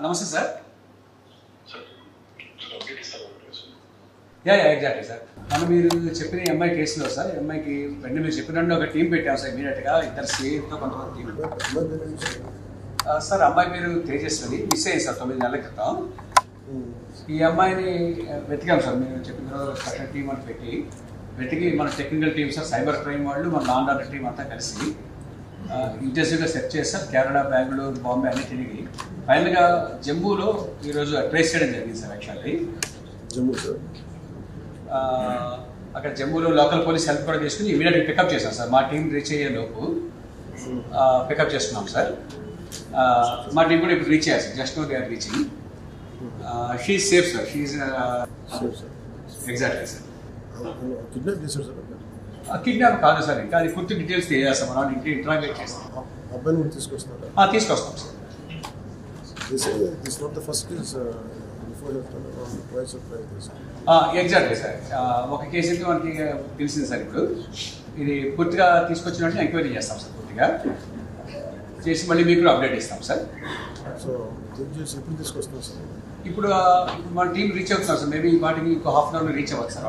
నమస్తే sir. Exactly sir. మనం మీరు చెప్పిన ఎంఐ కేసులో సార్, ఎంఐకి వెంటనే మీరు చెప్పినట్టు ఒక టీం పెట్టాం సార్. ఇమీడియట్గా ఇద్దరు సిఐతో కొంతమంది టీం సార్. అమ్మాయి పేరు తేజస్వని, మిస్ అయ్యింది సార్ 9 నెలల క్రితం. ఈ అమ్మాయిని వెతికాం సార్. మీరు చెప్పిన తర్వాత టీం అని వెతికి మన technical team sir, cyber crime వాళ్ళు, మన లా అండ్ ఆర్డర్ టీం అంతా కలిసి ఇంటెన్సివ్గా సెర్చ్ చేస్తారు. కేరళ, బెంగళూరు, బాంబే అన్ని తిరిగి ఫైనల్గా జమ్మూలో ఈరోజు ట్రేస్ చేయడం జరిగింది సార్. యాక్చువల్లీ జమ్మూ సార్, అక్కడ జమ్మూలో లోకల్ పోలీస్ హెల్ప్ కూడా తీసుకుని ఇమీడియట్గా పికప్ చేశాం సార్. మా టీం రీచ్ అయ్యే లోపు పికప్ చేస్తున్నాం సార్. మా టీం కూడా ఇప్పుడు రీచ్ అయ్యారు sir. Just now they are reaching. She is safe sir. She is exactly sir. Kidnap చేశారు సార్? కిడ్నాప్ కాదు సార్, ఇంకా అది పూర్తి డీటెయిల్స్ తెలియజేస్తాం. మనం ఇంటరాగేట్ చేస్తాం. అబ్బాయిని కూడా తీసుకొస్తారా? తీసుకొస్తాం సార్. Exactly sir. ఒక కేసు అయితే మనకి తెలిసింది సార్. ఇప్పుడు ఇది పూర్తిగా తీసుకొచ్చినట్టు ఎంక్వైరీ చేస్తాం సార్. పూర్తిగా చేసి మళ్ళీ మీకు అప్డేట్ ఇస్తాం సార్. సో ఎప్పుడు తీసుకొస్తాం సార్? ఇప్పుడు మన టీం రీచ్ అవుతున్నాం సార్. మేబీ వాటికి ఇంకో హాఫ్ అన్ అవర్లో రీచ్ అవ్వచ్చు సార్.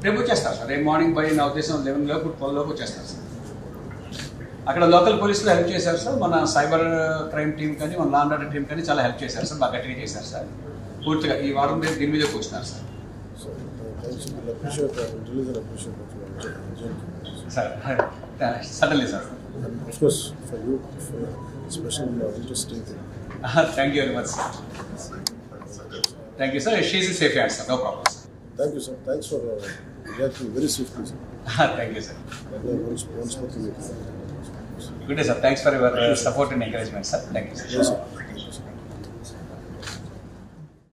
రేపు వచ్చేస్తారు సార్. రేపు మార్నింగ్ బై నా ఉద్దేశం 11 లోపు 12 లోపు వచ్చేస్తారు సార్. అక్కడ లోకల్ పోలీసులు హెల్ప్ చేశారు సార్. మన సైబర్ క్రైమ్ టీం కానీ, మన లా అండ్ ఆర్డర్ టీం కానీ చాలా హెల్ప్ చేశారు సార్. బాగా గట్టిగా చేశారు సార్. పూర్తిగా ఈ వారం దీని మీద కూర్చున్నారు sir. Sir suddenly sir. Thank you very much sir. Thank you sir. She is safe hands sir. No problem sir. Thank you, sir. Thanks for reacting very swiftly, sir. Thank you, sir. Good day, sir. Thanks for your support and encouragement, sir. Thank you, sir. Yes, sir. Thank you, sir.